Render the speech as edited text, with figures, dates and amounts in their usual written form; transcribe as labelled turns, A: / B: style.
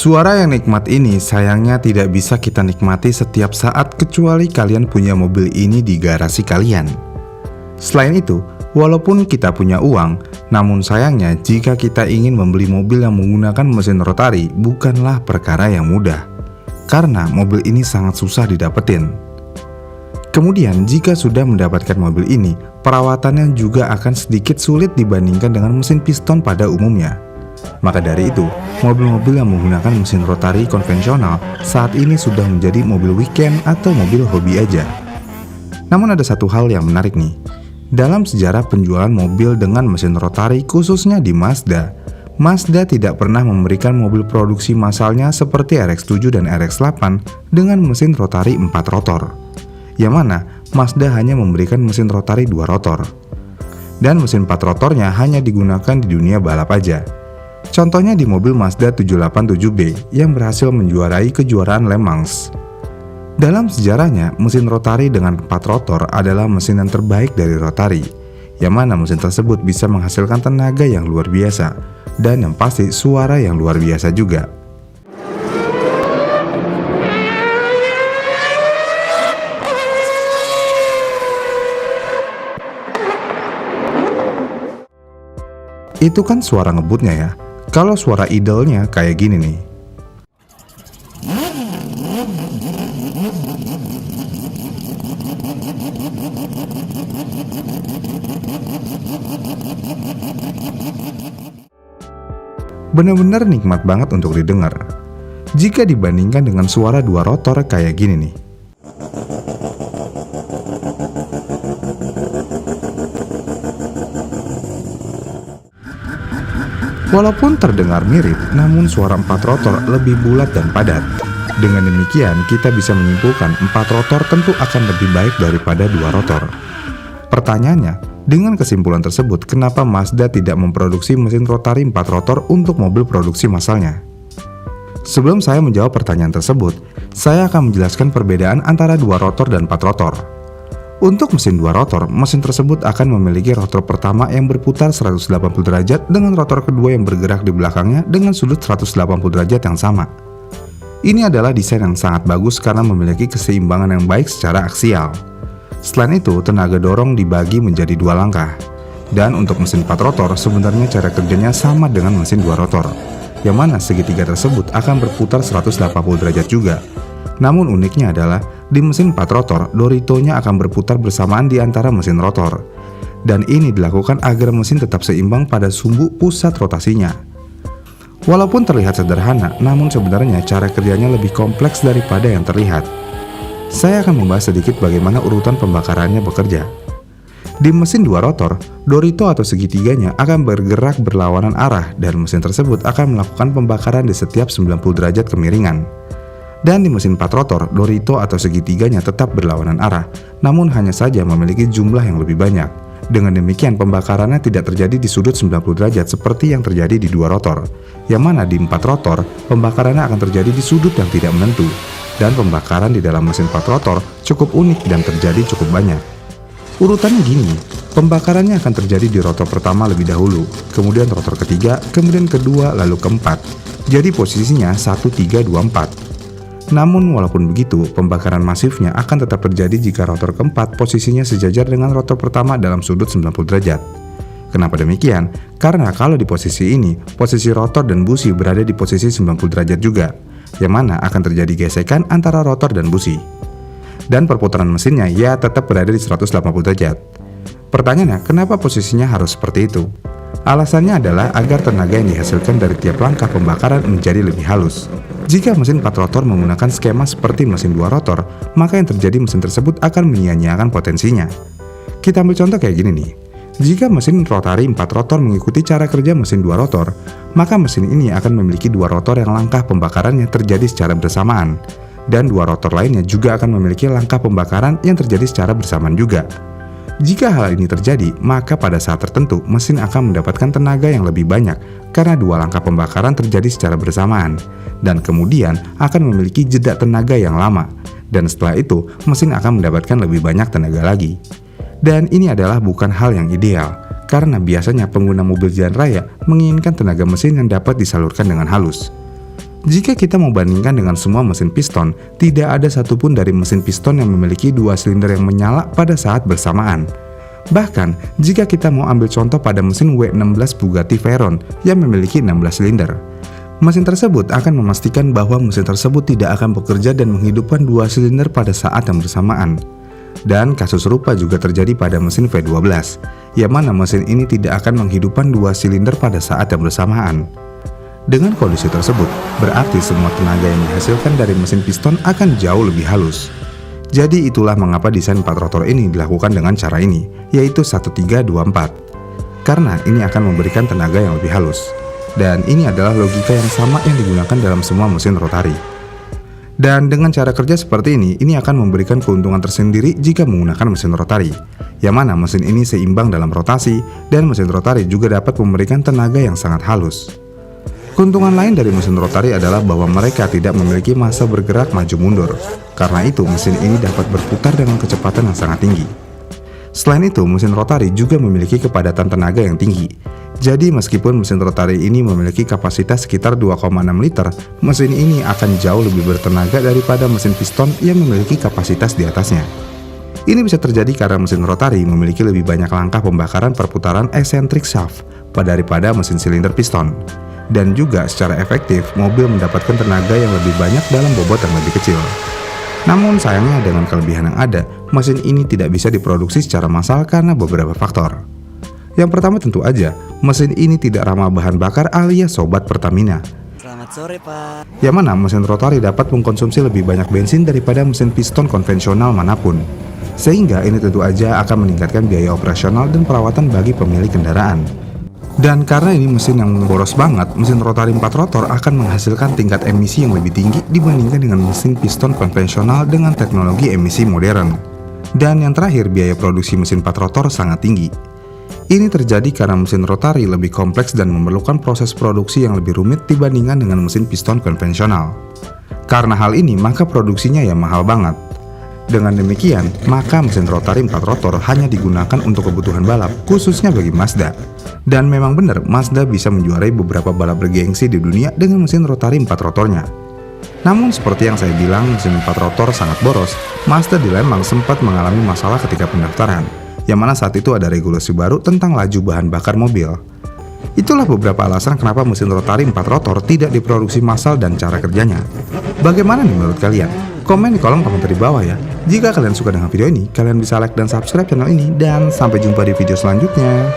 A: Suara yang nikmat ini sayangnya tidak bisa kita nikmati setiap saat kecuali kalian punya mobil ini di garasi kalian. Selain itu, walaupun kita punya uang, namun sayangnya jika kita ingin membeli mobil yang menggunakan mesin rotari bukanlah perkara yang mudah. Karena mobil ini sangat susah didapetin. Kemudian jika sudah mendapatkan mobil ini, perawatannya juga akan sedikit sulit dibandingkan dengan mesin piston pada umumnya. Maka dari itu, mobil-mobil yang menggunakan mesin rotari konvensional saat ini sudah menjadi mobil weekend atau mobil hobi aja. Namun ada satu hal yang menarik nih. Dalam sejarah penjualan mobil dengan mesin rotari khususnya di Mazda, Mazda tidak pernah memberikan mobil produksi massalnya seperti RX-7 dan RX-8 dengan mesin rotari 4 rotor. Yang mana Mazda hanya memberikan mesin rotari 2 rotor. Dan mesin 4 rotornya hanya digunakan di dunia balap aja. Contohnya di mobil Mazda 787B yang berhasil menjuarai kejuaraan Le Mans. Dalam sejarahnya, mesin rotari dengan 4 rotor adalah mesin yang terbaik dari rotari, yang mana mesin tersebut bisa menghasilkan tenaga yang luar biasa, dan yang pasti suara yang luar biasa juga. Itu kan suara ngebutnya ya. Kalau suara idle-nya kayak gini nih. Benar-benar nikmat banget untuk didengar. Jika dibandingkan dengan suara 2 rotor kayak gini nih. Walaupun terdengar mirip, namun suara 4 rotor lebih bulat dan padat. Dengan demikian, kita bisa menyimpulkan 4 rotor tentu akan lebih baik daripada 2 rotor. Pertanyaannya, dengan kesimpulan tersebut, kenapa Mazda tidak memproduksi mesin rotari 4 rotor untuk mobil produksi massalnya? Sebelum saya menjawab pertanyaan tersebut, saya akan menjelaskan perbedaan antara 2 rotor dan 4 rotor. Untuk mesin 2 rotor, mesin tersebut akan memiliki rotor pertama yang berputar 180 derajat dengan rotor kedua yang bergerak di belakangnya dengan sudut 180 derajat yang sama. Ini adalah desain yang sangat bagus karena memiliki keseimbangan yang baik secara aksial. Selain itu, tenaga dorong dibagi menjadi 2 langkah. Dan untuk mesin 4 rotor, sebenarnya cara kerjanya sama dengan mesin 2 rotor, yang mana segitiga tersebut akan berputar 180 derajat juga. Namun uniknya adalah, di mesin 4 rotor, doritonya akan berputar bersamaan di antara mesin rotor. Dan ini dilakukan agar mesin tetap seimbang pada sumbu pusat rotasinya. Walaupun terlihat sederhana, namun sebenarnya cara kerjanya lebih kompleks daripada yang terlihat. Saya akan membahas sedikit bagaimana urutan pembakarannya bekerja. Di mesin 2 rotor, dorito atau segitiganya akan bergerak berlawanan arah dan mesin tersebut akan melakukan pembakaran di setiap 90 derajat kemiringan. Dan di mesin 4 rotor, dorito atau segitiganya tetap berlawanan arah, namun hanya saja memiliki jumlah yang lebih banyak. Dengan demikian, pembakarannya tidak terjadi di sudut 90 derajat seperti yang terjadi di 2 rotor, yang mana di 4 rotor, pembakarannya akan terjadi di sudut yang tidak menentu. Dan pembakaran di dalam mesin 4 rotor cukup unik dan terjadi cukup banyak. Urutannya gini, pembakarannya akan terjadi di rotor pertama lebih dahulu, kemudian rotor ketiga, kemudian kedua, lalu keempat. Jadi posisinya 1, 3, 2, 4. Namun walaupun begitu, pembakaran masifnya akan tetap terjadi jika rotor keempat posisinya sejajar dengan rotor pertama dalam sudut 90 derajat. Kenapa demikian? Karena kalau di posisi ini, posisi rotor dan busi berada di posisi 90 derajat juga, yang mana akan terjadi gesekan antara rotor dan busi. Dan perputaran mesinnya ya tetap berada di 180 derajat. Pertanyaannya, kenapa posisinya harus seperti itu? Alasannya adalah agar tenaga yang dihasilkan dari tiap langkah pembakaran menjadi lebih halus. Jika mesin 4 rotor menggunakan skema seperti mesin 2 rotor, maka yang terjadi mesin tersebut akan menyia-nyiakan potensinya. Kita ambil contoh kayak gini nih. Jika mesin rotari 4 rotor mengikuti cara kerja mesin 2 rotor, maka mesin ini akan memiliki 2 rotor yang langkah pembakarannya terjadi secara bersamaan. Dan 2 rotor lainnya juga akan memiliki langkah pembakaran yang terjadi secara bersamaan juga. Jika hal ini terjadi, maka pada saat tertentu mesin akan mendapatkan tenaga yang lebih banyak karena 2 langkah pembakaran terjadi secara bersamaan, dan kemudian akan memiliki jeda tenaga yang lama, dan setelah itu mesin akan mendapatkan lebih banyak tenaga lagi. Dan ini adalah bukan hal yang ideal, karena biasanya pengguna mobil jalan raya menginginkan tenaga mesin yang dapat disalurkan dengan halus. Jika kita membandingkan dengan semua mesin piston, tidak ada satupun dari mesin piston yang memiliki 2 silinder yang menyala pada saat bersamaan. Bahkan, jika kita mau ambil contoh pada mesin W16 Bugatti Veyron yang memiliki 16 silinder, mesin tersebut akan memastikan bahwa mesin tersebut tidak akan bekerja dan menghidupkan 2 silinder pada saat yang bersamaan. Dan kasus serupa juga terjadi pada mesin V12, yang mana mesin ini tidak akan menghidupkan 2 silinder pada saat yang bersamaan. Dengan kondisi tersebut, berarti semua tenaga yang dihasilkan dari mesin piston akan jauh lebih halus. Jadi itulah mengapa desain 4 rotor ini dilakukan dengan cara ini, yaitu 1324. Karena ini akan memberikan tenaga yang lebih halus. Dan ini adalah logika yang sama yang digunakan dalam semua mesin rotari. Dan dengan cara kerja seperti ini akan memberikan keuntungan tersendiri jika menggunakan mesin rotari, yang mana mesin ini seimbang dalam rotasi, dan mesin rotari juga dapat memberikan tenaga yang sangat halus. Keuntungan lain dari mesin rotari adalah bahwa mereka tidak memiliki massa bergerak maju mundur. Karena itu, mesin ini dapat berputar dengan kecepatan yang sangat tinggi. Selain itu, mesin rotari juga memiliki kepadatan tenaga yang tinggi. Jadi, meskipun mesin rotari ini memiliki kapasitas sekitar 2,6 liter, mesin ini akan jauh lebih bertenaga daripada mesin piston yang memiliki kapasitas di atasnya. Ini bisa terjadi karena mesin rotari memiliki lebih banyak langkah pembakaran perputaran eccentric shaft daripada mesin silinder piston. Dan juga secara efektif, mobil mendapatkan tenaga yang lebih banyak dalam bobot yang lebih kecil. Namun sayangnya dengan kelebihan yang ada, mesin ini tidak bisa diproduksi secara massal karena beberapa faktor. Yang pertama tentu aja, mesin ini tidak ramah bahan bakar alias sobat Pertamina.
B: Selamat sore, Pak.
A: Yang mana mesin rotari dapat mengkonsumsi lebih banyak bensin daripada mesin piston konvensional manapun. Sehingga ini tentu aja akan meningkatkan biaya operasional dan perawatan bagi pemilik kendaraan. Dan karena ini mesin yang boros banget, mesin rotari 4 rotor akan menghasilkan tingkat emisi yang lebih tinggi dibandingkan dengan mesin piston konvensional dengan teknologi emisi modern. Dan yang terakhir, biaya produksi mesin 4 rotor sangat tinggi. Ini terjadi karena mesin rotari lebih kompleks dan memerlukan proses produksi yang lebih rumit dibandingkan dengan mesin piston konvensional. Karena hal ini, maka produksinya ya mahal banget. Dengan demikian, maka mesin rotari 4 rotor hanya digunakan untuk kebutuhan balap, khususnya bagi Mazda. Dan memang benar, Mazda bisa menjuarai beberapa balap bergengsi di dunia dengan mesin rotari 4 rotornya. Namun seperti yang saya bilang, mesin 4 rotor sangat boros. Mazda di Lembang sempat mengalami masalah ketika pendaftaran, yang mana saat itu ada regulasi baru tentang laju bahan bakar mobil. Itulah beberapa alasan kenapa mesin rotari 4 rotor tidak diproduksi massal dan cara kerjanya. Bagaimana nih menurut kalian? Komen di kolom komentar di bawah ya. Jika kalian suka dengan video ini, kalian bisa like dan subscribe channel ini, dan sampai jumpa di video selanjutnya.